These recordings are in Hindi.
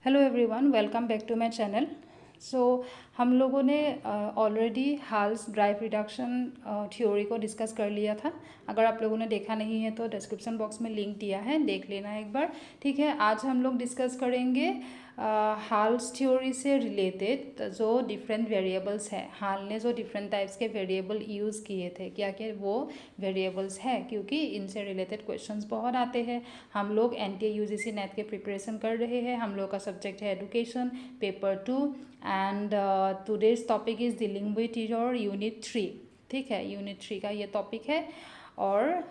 Hello everyone, welcome back to my channel. So हम लोगों ने already Hull's drive reduction theory को डिस्कस कर लिया था। अगर आप लोगों ने देखा नहीं है तो डिस्क्रिप्शन बॉक्स में लिंक दिया है, देख लेना एक बार। ठीक है, आज हम लोग डिस्कस करेंगे हाल्स थ्योरी से रिलेटेड जो डिफरेंट वेरिएबल्स है। हाल ने जो डिफरेंट टाइप्स के वेरिएबल यूज़ किए थे, क्या क्या वो वेरिएबल्स है, क्योंकि इनसे रिलेटेड क्वेश्चंस बहुत आते हैं। हम लोग NTA UGC नेट के प्रिपरेशन कर रहे हैं। हम लोग का सब्जेक्ट है education paper 2 and today's topic is dealing with your unit 3। ठीक है, यूनिट 3 का ये टॉपिक है। और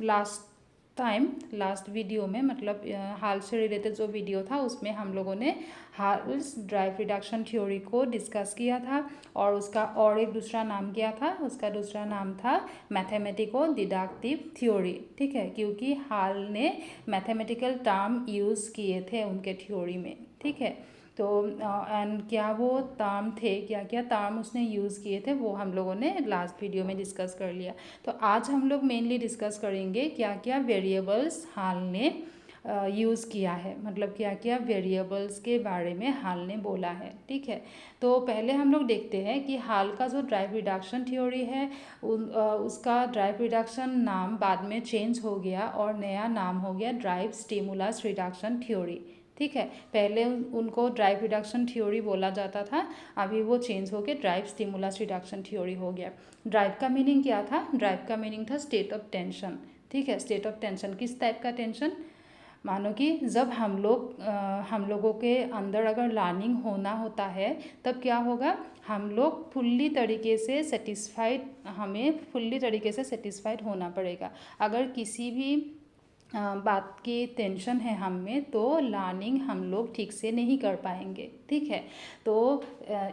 लास्ट वीडियो में मतलब हाल से रिलेटेड जो वीडियो था उसमें हम लोगों ने हाल्स ड्राइव रिडक्शन थ्योरी को डिस्कस किया था। और उसका और एक दूसरा नाम क्या था, उसका दूसरा नाम था मैथमेटिको डिडक्टिव थ्योरी। ठीक है, क्योंकि हाल ने मैथमेटिकल टर्म यूज़ किए थे उनके थ्योरी में। ठीक है, तो एंड क्या वो टर्म थे, क्या क्या टर्म उसने यूज़ किए थे, वो हम लोगों ने लास्ट वीडियो में डिस्कस कर लिया। तो आज हम लोग मेनली डिस्कस करेंगे क्या क्या वेरिएबल्स हाल ने यूज़ किया है, मतलब क्या क्या वेरिएबल्स के बारे में हाल ने बोला है। ठीक है, तो पहले हम लोग देखते हैं कि हाल का जो ड्राइव रिडक्शन थ्योरी है उसका ड्राइव रिडक्शन नाम बाद में चेंज हो गया और नया नाम हो गया ड्राइव स्टिमुलस रिडक्शन थ्योरी। ठीक है, पहले उनको ड्राइव रिडक्शन थ्योरी बोला जाता था, अभी वो चेंज होकर ड्राइव स्टिमुलस रिडक्शन थ्योरी हो गया। ड्राइव का मीनिंग क्या था? ड्राइव का मीनिंग था स्टेट ऑफ टेंशन। ठीक है, स्टेट ऑफ टेंशन किस टाइप का टेंशन? मानो कि जब हम लोगों के अंदर अगर लर्निंग होना होता है तब क्या होगा, हम लोग हमें फुल्ली तरीके से सेटिस्फाइड होना पड़ेगा। अगर किसी भी बात की टेंशन है हम में तो लर्निंग हम लोग ठीक से नहीं कर पाएंगे। ठीक है, तो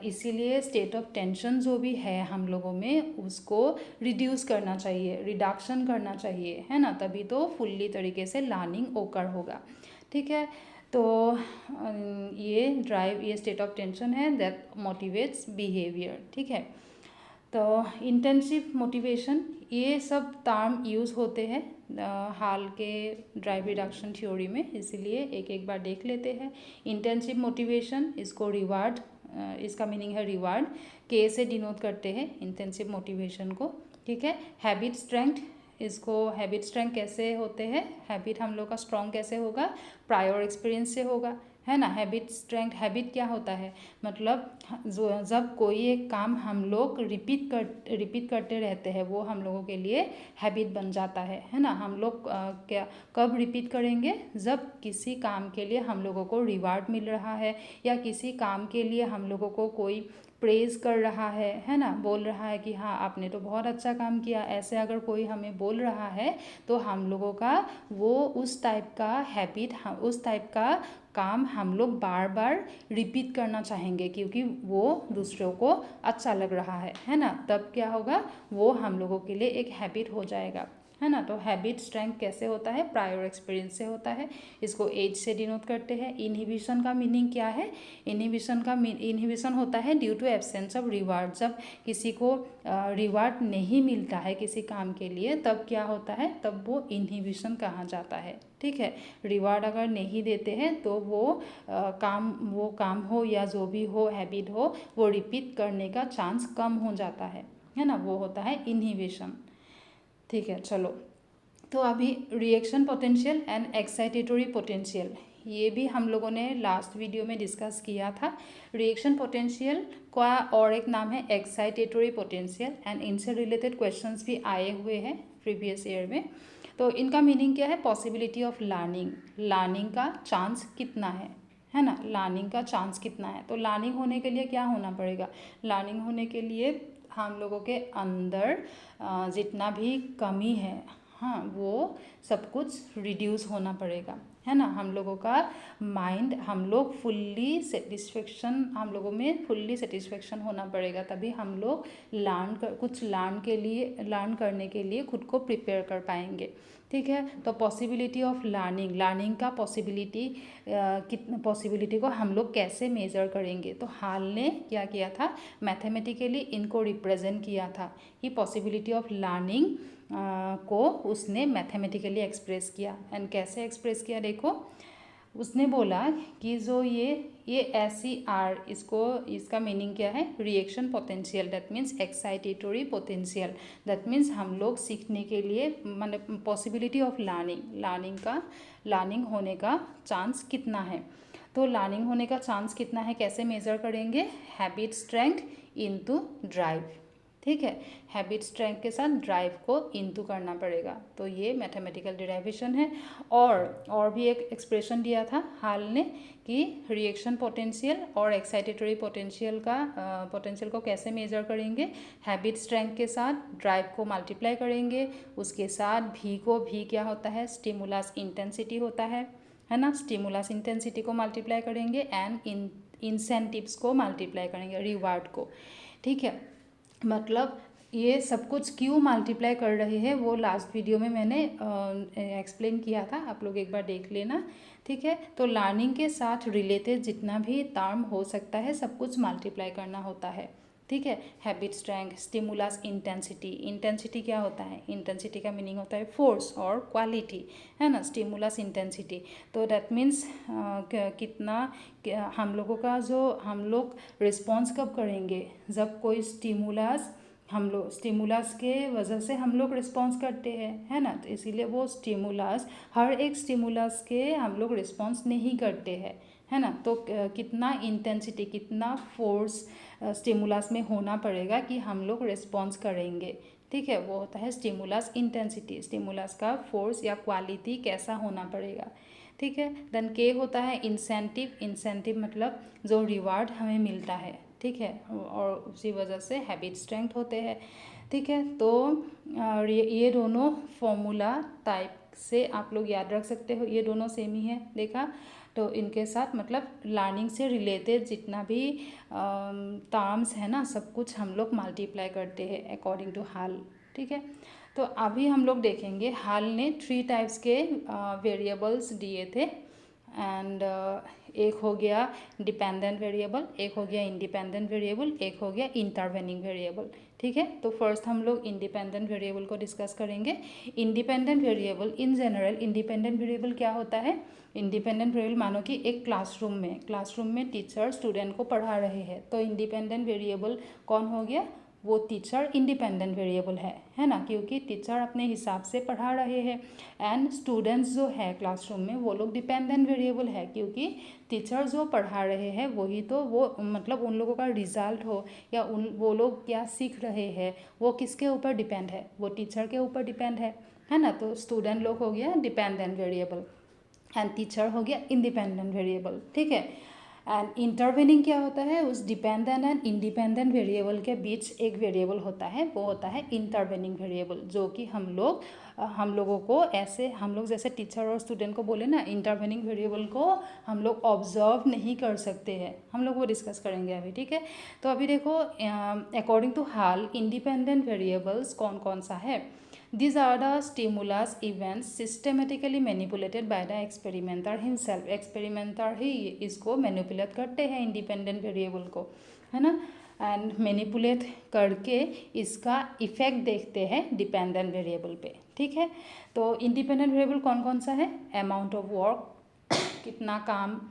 इसीलिए स्टेट ऑफ टेंशन जो भी है हम लोगों में उसको रिड्यूस करना चाहिए, रिडक्शन करना चाहिए, है ना, तभी तो फुल्ली तरीके से लर्निंग ओकर होगा। ठीक है, तो ये स्टेट ऑफ टेंशन है दैट मोटिवेट्स बिहेवियर। ठीक है, तो इंटेंसिव मोटिवेशन, ये सब टर्म यूज़ होते हैं हाल के ड्राइव रिडक्शन थ्योरी में, इसीलिए एक एक बार देख लेते हैं। इंटेंसिव मोटिवेशन, इसको रिवार्ड, इसका मीनिंग है रिवार्ड, के से डिनोट करते हैं इंटेंसिव मोटिवेशन को। ठीक है, हैबिट स्ट्रेंथ, इसको हैबिट स्ट्रेंथ कैसे होते हैं, हैबिट हम लोग का स्ट्रॉन्ग कैसे होगा, प्रायर एक्सपीरियंस से होगा, है ना। हैबिट स्ट्रेंथ, हैबिट क्या होता है, मतलब जब कोई एक काम हम लोग रिपीट करते रहते हैं वो हम लोगों के लिए हैबिट बन जाता है ना। हम लोग क्या कब रिपीट करेंगे, जब किसी काम के लिए हम लोगों को रिवार्ड मिल रहा है या किसी काम के लिए हम लोगों को कोई प्रेज कर रहा है ना, बोल रहा है कि हाँ आपने तो बहुत अच्छा काम किया, ऐसे अगर कोई हमें बोल रहा है तो हम लोगों का वो उस टाइप का हैबिट, उस टाइप का काम हम लोग बार बार रिपीट करना चाहेंगे, क्योंकि वो दूसरों को अच्छा लग रहा है ना। तब क्या होगा, वो हम लोगों के लिए एक हैबिट हो जाएगा, है ना। तो हैबिट स्ट्रेंथ कैसे होता है, प्रायर एक्सपीरियंस से होता है, इसको एज से डिनोट करते हैं। इनहिबिशन का मीनिंग क्या है, इनहिबिशन होता है due to absence of reward, जब किसी को रिवार्ड नहीं मिलता है किसी काम के लिए तब क्या होता है, तब वो इनहिबिशन कहा जाता है। ठीक है, रिवार्ड अगर नहीं देते हैं तो वो काम हो या जो भी हो, हैबिट हो, वो रिपीट करने का चांस कम हो जाता है ना, वो होता है इनहिबिशन। ठीक है, चलो, तो अभी reaction potential and excitatory potential, ये भी हम लोगों ने लास्ट वीडियो में डिस्कस किया था। रिएक्शन पोटेंशियल का और एक नाम है एक्साइटेटरी पोटेंशियल, एंड इनसे रिलेटेड क्वेश्चंस भी आए हुए हैं प्रीवियस ईयर में। तो इनका मीनिंग क्या है, पॉसिबिलिटी ऑफ लर्निंग, लर्निंग का चांस कितना है ना, लर्निंग का चांस कितना है। तो लर्निंग होने के लिए क्या होना पड़ेगा, लर्निंग होने के लिए हम लोगों के अंदर जितना भी कमी है, हाँ, वो सब कुछ रिड्यूस होना पड़ेगा, है ना। हम लोगों का माइंड, हम लोग हम लोगों में फुल्ली सेटिस्फेक्शन होना पड़ेगा, तभी हम लोग लर्न करने के लिए खुद को प्रिपेयर कर पाएंगे। ठीक है, तो पॉसिबिलिटी ऑफ लर्निंग, लर्निंग का पॉसिबिलिटी को हम लोग कैसे मेज़र करेंगे, तो हाल ने क्या किया था, मैथमेटिकली इनको रिप्रेजेंट किया था कि पॉसिबिलिटी ऑफ लर्निंग को उसने मैथमेटिकली एक्सप्रेस किया। एंड कैसे एक्सप्रेस किया, देखो, उसने बोला कि जो ये SER, इसका मीनिंग क्या है, reaction potential, that means excitatory potential. That means हम लोग सीखने के लिए मतलब पॉसिबिलिटी ऑफ लर्निंग होने का चांस कितना है। तो लर्निंग होने का चांस कितना है कैसे मेज़र करेंगे, हैबिट स्ट्रेंथ इनटू ड्राइव। ठीक है, हैबिट स्ट्रेंथ के साथ ड्राइव को इनटू करना पड़ेगा। तो ये मैथमेटिकल डिराइवेशन है। और भी एक एक्सप्रेशन दिया था हाल ने कि रिएक्शन पोटेंशियल और एक्साइटेटरी पोटेंशियल को कैसे मेजर करेंगे, हैबिट स्ट्रेंथ के साथ ड्राइव को मल्टीप्लाई करेंगे, उसके साथ भी क्या होता है, स्टिमुलस इंटेंसिटी होता है ना, स्टिमुलस इंटेंसिटी को मल्टीप्लाई करेंगे एंड इंसेंटिव्स को मल्टीप्लाई करेंगे, रिवार्ड को। ठीक है, मतलब ये सब कुछ क्यों मल्टीप्लाई कर रहे हैं वो लास्ट वीडियो में मैंने एक्सप्लेन किया था, आप लोग एक बार देख लेना। ठीक है, तो लर्निंग के साथ रिलेटेड जितना भी टर्म हो सकता है सब कुछ मल्टीप्लाई करना होता है। ठीक है, हैबिट स्ट्रेंथ, स्टिमुलस इंटेंसिटी क्या होता है, इंटेंसिटी का मीनिंग होता है फोर्स और क्वालिटी, है ना, स्टिमुलस इंटेंसिटी। तो दैट मीन्स कितना हम लोग रिस्पॉन्स कब करेंगे, जब कोई स्टिमुलस के वजह से हम लोग रिस्पॉन्स करते हैं, है ना। तो इसीलिए वो हर एक स्टिमुलस के हम लोग रिस्पॉन्स नहीं करते हैं, है ना। तो कितना इंटेंसिटी, कितना फोर्स स्टिमुलस में होना पड़ेगा कि हम लोग रिस्पॉन्स करेंगे। ठीक है, वो होता है स्टिमुलस इंटेंसिटी, स्टिमुलस का फोर्स या क्वालिटी कैसा होना पड़ेगा। ठीक है, देन के होता है इंसेंटिव मतलब जो रिवार्ड हमें मिलता है। ठीक है, और उसी वजह से हैबिट स्ट्रेंथ होते हैं। ठीक है, तो ये दोनों फॉर्मूला टाइप से आप लोग याद रख सकते हो, ये दोनों सेम ही है, देखा। तो इनके साथ मतलब लर्निंग से रिलेटेड जितना भी टर्म्स है ना सब कुछ हम लोग मल्टीप्लाई करते हैं अकॉर्डिंग टू हाल। ठीक है, तो अभी हम लोग देखेंगे हाल ने 3 टाइप्स के वेरिएबल्स दिए थे एंड एक हो गया डिपेंडेंट वेरिएबल, एक हो गया इंडिपेंडेंट वेरिएबल, एक हो गया इंटरवेनिंग वेरिएबल। ठीक है, तो फर्स्ट हम लोग इंडिपेंडेंट वेरिएबल को डिस्कस करेंगे। Independent variable in general, independent variable क्या होता है, इंडिपेंडेंट वेरिएबल मानो कि एक क्लासरूम में टीचर स्टूडेंट को पढ़ा रहे हैं, तो इंडिपेंडेंट वेरिएबल कौन हो गया, वो टीचर इंडिपेंडेंट वेरिएबल है ना, क्योंकि टीचर अपने हिसाब से पढ़ा रहे हैं। एंड स्टूडेंट्स जो है क्लासरूम में वो लोग डिपेंडेंट वेरिएबल है, क्योंकि टीचर जो पढ़ा रहे हैं वही तो वो मतलब उन लोगों का रिजल्ट हो या वो लोग क्या सीख रहे हैं वो किसके ऊपर डिपेंड है, वो टीचर के ऊपर डिपेंड है ना। तो स्टूडेंट लोग हो गया डिपेंडेंट वेरिएबल एंड टीचर हो गया इंडिपेंडेंट वेरिएबल। ठीक है, एंड इंटरवेनिंग क्या होता है, उस डिपेंडेंट एंड इंडिपेंडेंट वेरिएबल के बीच एक वेरिएबल होता है, वो होता है इंटरवेनिंग वेरिएबल, जो कि हम लोगों को ऐसे, हम लोग जैसे टीचर और स्टूडेंट को बोले ना, इंटरवेनिंग वेरिएबल को हम लोग ऑब्जर्व नहीं कर सकते हैं, हम लोग वो डिस्कस करेंगे अभी। ठीक है, तो अभी देखो according to Hull independent variables कौन कौन सा है। These are the stimulus events systematically manipulated by the experimenter himself. Experimenter ही इसको मैनिपुलेट करते हैं इंडिपेंडेंट वेरिएबल को, है ना, एंड मैनिपुलेट करके इसका इफेक्ट देखते हैं डिपेंडेंट वेरिएबल पे। ठीक है, तो इंडिपेंडेंट वेरिएबल कौन कौन सा है, अमाउंट ऑफ वर्क, कितना काम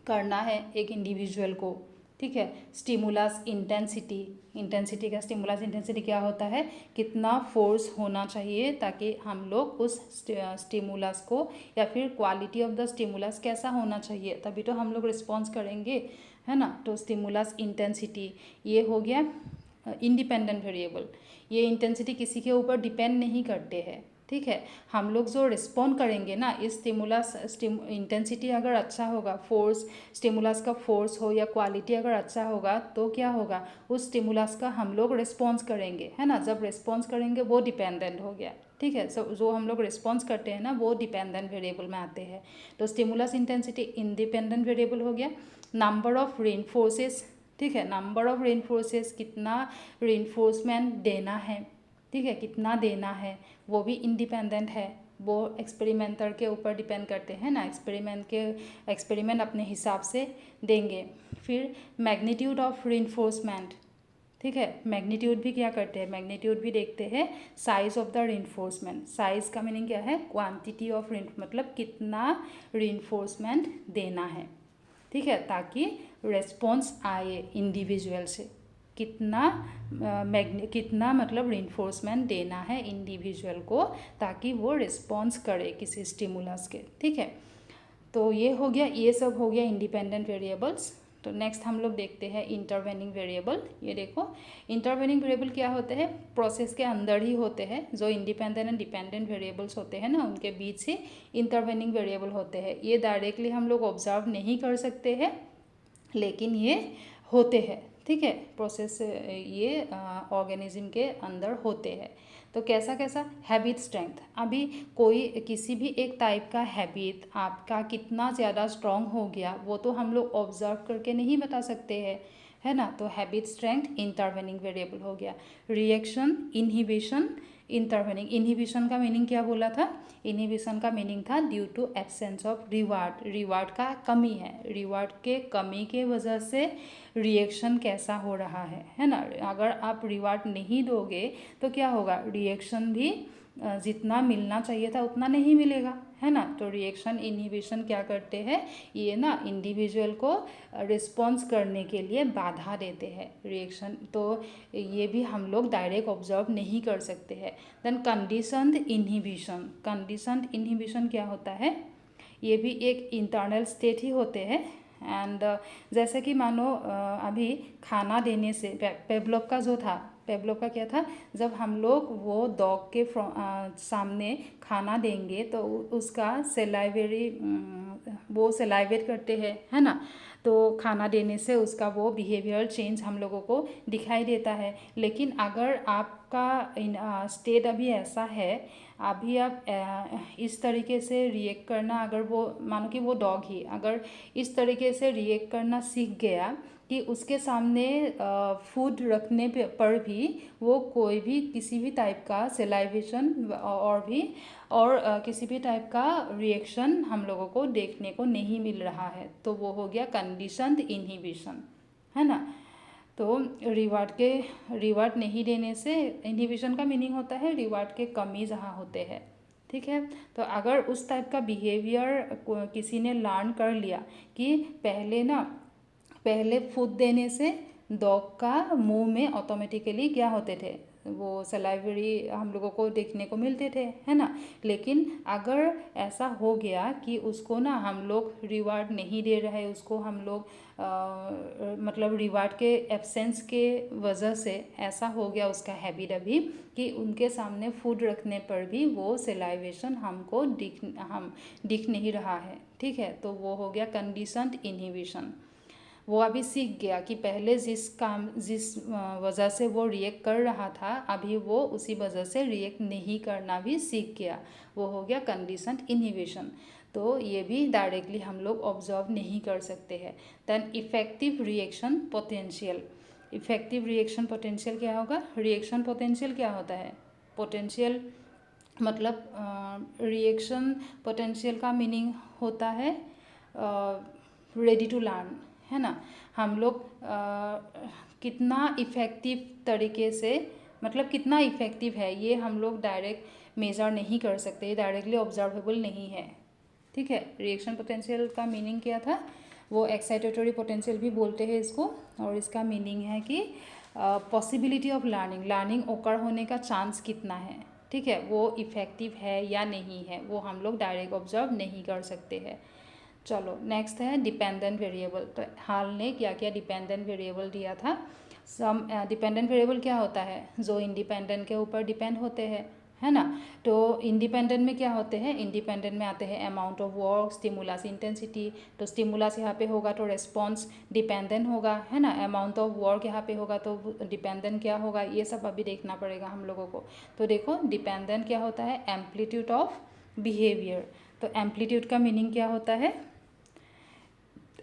करना है एक इंडिविजुअल को। ठीक है, स्टिमुलस इंटेंसिटी का स्टिमुलस इंटेंसिटी क्या होता है, कितना फोर्स होना चाहिए ताकि हम लोग उस स्टिमुलस को, या फिर क्वालिटी ऑफ द स्टिमुलस कैसा होना चाहिए तभी तो हम लोग रिस्पॉन्स करेंगे, है ना। तो स्टिमुलस इंटेंसिटी ये हो गया इंडिपेंडेंट वेरिएबल, ये इंटेंसिटी किसी के ऊपर डिपेंड नहीं करते हैं। ठीक है, हम लोग जो रिस्पॉन्ड करेंगे ना, इस इंटेंसिटी अगर अच्छा होगा, स्टिमुलस का फोर्स हो या क्वालिटी अगर अच्छा होगा तो क्या होगा, उस स्टिमुलस का हम लोग रिस्पॉन्स करेंगे, है ना। जब रिस्पॉन्स करेंगे वो डिपेंडेंट हो गया। ठीक है, सो जो हम लोग रिस्पॉन्स करते हैं ना वो डिपेंडेंट वेरिएबल में आते हैं। तो स्टिमुलस इंटेंसिटी इंडिपेंडेंट वेरिएबल हो गया। नंबर ऑफ रेनफोर्सेस, ठीक है, नंबर ऑफ रेनफोर्सेस, कितना रेनफोर्समेंट देना है, ठीक है, कितना देना है वो भी इंडिपेंडेंट है, वो एक्सपेरिमेंटर के ऊपर डिपेंड करते हैं ना, एक्सपेरिमेंट अपने हिसाब से देंगे। फिर मैग्नीट्यूड ऑफ रेनफोर्समेंट, ठीक है। मैग्नीट्यूड भी क्या करते हैं, मैग्नीट्यूड भी देखते हैं size of the reinforcement. Size का मीनिंग क्या है, क्वांटिटी ऑफ मतलब कितना रीइंफोर्समेंट देना है, ठीक है, ताकि रेस्पॉन्स आए इंडिविजुअल से। कितना कितना मतलब रीइंफोर्समेंट देना है इंडिविजुअल को ताकि वो रिस्पॉन्स करे किसी स्टिमुलस के, ठीक है। तो ये हो गया, ये सब हो गया इंडिपेंडेंट वेरिएबल्स। तो नेक्स्ट हम लोग देखते हैं इंटरवेनिंग वेरिएबल। ये देखो, इंटरवेनिंग वेरिएबल क्या होते हैं, प्रोसेस के अंदर ही होते हैं। जो इंडिपेंडेंट एंड डिपेंडेंट वेरिएबल्स होते हैं ना, उनके बीच ही इंटरवेनिंग वेरिएबल होते हैं। ये डायरेक्टली हम लोग ऑब्जर्व नहीं कर सकते हैं, लेकिन ये होते हैं, ठीक है। प्रोसेस ये ऑर्गेनिज्म के अंदर होते हैं। तो कैसा कैसा, हैबिट स्ट्रेंथ। अभी कोई किसी भी एक टाइप का हैबिट आपका कितना ज़्यादा स्ट्रॉन्ग हो गया, वो तो हम लोग ऑब्जर्व करके नहीं बता सकते हैं, है ना। तो हैबिट स्ट्रेंथ इंटरवेनिंग वेरिएबल हो गया। Reaction, inhibition, intervening. इनहिबिशन का मीनिंग क्या बोला था, इनहिबिशन का मीनिंग था due to absence of reward. Reward का कमी है, रिवार्ड के कमी के वजह से रिएक्शन कैसा हो रहा है ना। अगर आप रिवार्ड नहीं दोगे तो क्या होगा, रिएक्शन भी जितना मिलना चाहिए था उतना नहीं मिलेगा, है ना। तो रिएक्शन इनहिबिशन क्या करते हैं, ये ना इंडिविजुअल को रिस्पॉन्स करने के लिए बाधा देते हैं रिएक्शन। तो ये भी हम लोग डायरेक्ट ऑब्जर्व नहीं कर सकते हैं। Then conditioned inhibition. Conditioned inhibition क्या होता है, ये भी एक इंटरनल स्टेट ही होते हैं। एंड जैसे कि मानो अभी खाना देने से, पेवलोव का जो था, पेवलोव का क्या था, जब हम लोग वो डॉग के सामने खाना देंगे तो उसका सेलाइवेरी, वो सेलाइवेट करते हैं, है ना। तो खाना देने से उसका वो बिहेवियर चेंज हम लोगों को दिखाई देता है। लेकिन अगर आपका स्टेट अभी ऐसा है, अभी आप इस तरीके से रिएक्ट करना, अगर वो मानो कि वो डॉग ही अगर इस तरीके से रिएक्ट करना सीख गया कि उसके सामने फूड रखने पर भी वो कोई भी किसी भी टाइप का सेलाइवेशन और किसी भी टाइप का रिएक्शन हम लोगों को देखने को नहीं मिल रहा है, तो वो हो गया कंडीशनड इनहिबिशन, है ना। तो रिवार्ड नहीं देने से, इनहिबिशन का मीनिंग होता है रिवार्ड के कमी जहाँ होते हैं, ठीक है। तो अगर उस टाइप का बिहेवियर किसी ने लर्न कर लिया कि पहले फूड देने से डॉग का मुंह में ऑटोमेटिकली क्या होते थे, वो सलाइवरी हम लोगों को देखने को मिलते थे, है ना। लेकिन अगर ऐसा हो गया कि उसको ना हम लोग रिवार्ड नहीं दे रहे, उसको हम लोग मतलब रिवार्ड के एब्सेंस के वजह से ऐसा हो गया उसका हैबिट अभी कि उनके सामने फूड रखने पर भी वो सेलाइवेशन हमको दिख नहीं रहा है, ठीक है। तो वो हो गया कंडीशनड इनहिबिशन। वो अभी सीख गया कि पहले जिस वजह से वो रिएक्ट कर रहा था, अभी वो उसी वजह से रिएक्ट नहीं करना भी सीख गया, वो हो गया कंडीशनड इनहिबिशन। तो ये भी डायरेक्टली हम लोग ऑब्जर्व नहीं कर सकते हैं। Then effective reaction potential. Effective reaction potential क्या होगा, रिएक्शन पोटेंशियल क्या होता है, पोटेंशियल मतलब रिएक्शन पोटेंशियल का मीनिंग होता है रेडी टू लर्न, है ना। हम लोग कितना इफ़ेक्टिव तरीके से, मतलब कितना इफ़ेक्टिव है, ये हम लोग डायरेक्ट मेज़र नहीं कर सकते, ये डायरेक्टली ऑब्जर्वेबल नहीं है, ठीक है। रिएक्शन पोटेंशियल का मीनिंग क्या था, वो एक्साइटेटरी पोटेंशियल भी बोलते हैं इसको, और इसका मीनिंग है कि पॉसिबिलिटी ऑफ लर्निंग ओकर होने का चांस कितना है, ठीक है। वो इफ़ेक्टिव है या नहीं है, वो हम लोग डायरेक्ट ऑब्जर्व नहीं कर सकते हैं। चलो नेक्स्ट है डिपेंडेंट वेरिएबल। तो हाल ने क्या किया, डिपेंडेंट वेरिएबल दिया था। डिपेंडेंट वेरिएबल क्या होता है, जो इंडिपेंडेंट के ऊपर डिपेंड होते हैं, है ना। तो इंडिपेंडेंट में क्या होते हैं, इंडिपेंडेंट में आते हैं amount of work, stimulus, intensity. तो स्टिमुलस यहाँ पे होगा तो रेस्पॉन्स डिपेंडेंट होगा, है ना। अमाउंट ऑफ वर्क यहाँ पे होगा तो डिपेंडेंट क्या होगा, ये सब अभी देखना पड़ेगा हम लोगों को। तो देखो डिपेंडेंट क्या होता है, एम्पलीट्यूड ऑफ बिहेवियर। तो एम्पलीट्यूड का मीनिंग क्या होता है,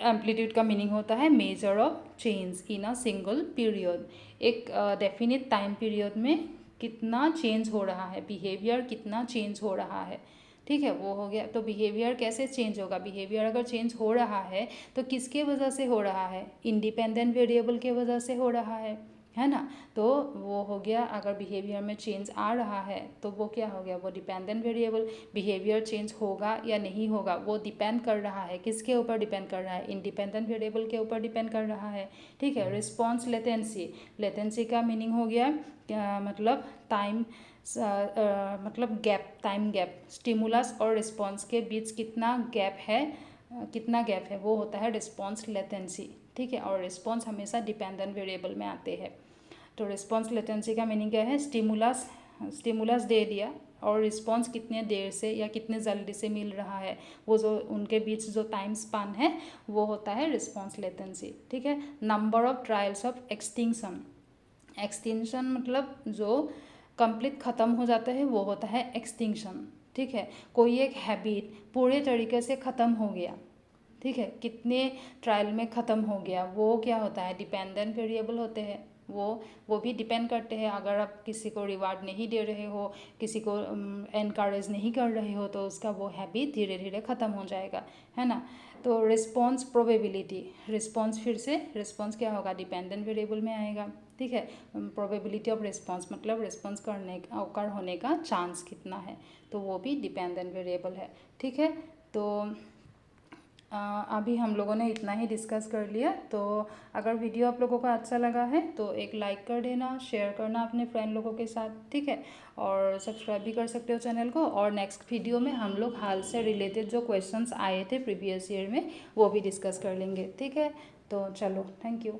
एम्पलीट्यूड का मीनिंग होता है measure of change in a single period. एक डेफिनिट टाइम पीरियड में कितना चेंज हो रहा है, बिहेवियर कितना चेंज हो रहा है, ठीक है, वो हो गया। तो बिहेवियर कैसे चेंज होगा, बिहेवियर अगर चेंज हो रहा है तो किसके वजह से हो रहा है, इंडिपेंडेंट वेरिएबल के वजह से हो रहा है, है ना। तो वो हो गया, अगर बिहेवियर में चेंज आ रहा है तो वो क्या हो गया, वो डिपेंडेंट वेरिएबल। बिहेवियर चेंज होगा या नहीं होगा वो डिपेंड कर रहा है, किसके ऊपर डिपेंड कर रहा है, इंडिपेंडेंट वेरिएबल के ऊपर डिपेंड कर रहा है। ठीक है। रिस्पॉन्स लेटेंसी, लेटेंसी का मीनिंग हो गया मतलब टाइम, मतलब गैप, टाइम गैप, स्टिमुलस और रिस्पॉन्स के बीच कितना गैप है, वो होता है रिस्पॉन्स लेटेंसी। ठीक है। और रिस्पॉन्स हमेशा डिपेंडेंट वेरिएबल में आते हैं। तो रिस्पॉन्स लेटेंसी का मीनिंग क्या है, स्टिमुलस दे दिया और रिस्पॉन्स कितने देर से या कितने जल्दी से मिल रहा है, वो जो उनके बीच जो टाइम स्पान है वो होता है रिस्पॉन्स लेटेंसी। ठीक है। Number of trials of extinction, extinction मतलब जो कंप्लीट ख़त्म हो जाता है वो होता है एक्सटिंक्शन। ठीक है। कोई एक हैबिट पूरे तरीके से ख़त्म हो गया, ठीक है, कितने ट्रायल में ख़त्म हो गया, वो क्या होता है, डिपेंडेंट वेरिएबल होते हैं। वो भी डिपेंड करते हैं। अगर आप किसी को रिवार्ड नहीं दे रहे हो, किसी को एनकरेज नहीं कर रहे हो, तो उसका वो हैबिट धीरे धीरे ख़त्म हो जाएगा, है ना। तो रिस्पॉन्स प्रोबेबिलिटी, रिस्पॉन्स फिर से रिस्पॉन्स क्या होगा, डिपेंडेंट वेरिएबल में आएगा। ठीक है। प्रोबेबिलिटी ऑफ रिस्पॉन्स मतलब रिस्पॉन्स करने का ओकर होने का चांस कितना है, तो वो भी डिपेंडेंट वेरिएबल है। ठीक है। तो अभी हम लोगों ने इतना ही डिस्कस कर लिया। तो अगर वीडियो आप लोगों को अच्छा लगा है तो एक लाइक कर देना, शेयर करना अपने फ्रेंड लोगों के साथ। ठीक है। और सब्सक्राइब भी कर सकते हो चैनल को। और नेक्स्ट वीडियो में हम लोग हाल से रिलेटेड जो क्वेश्चंस आए थे प्रीवियस ईयर में वो भी डिस्कस कर लेंगे। ठीक है। तो चलो, थैंक यू।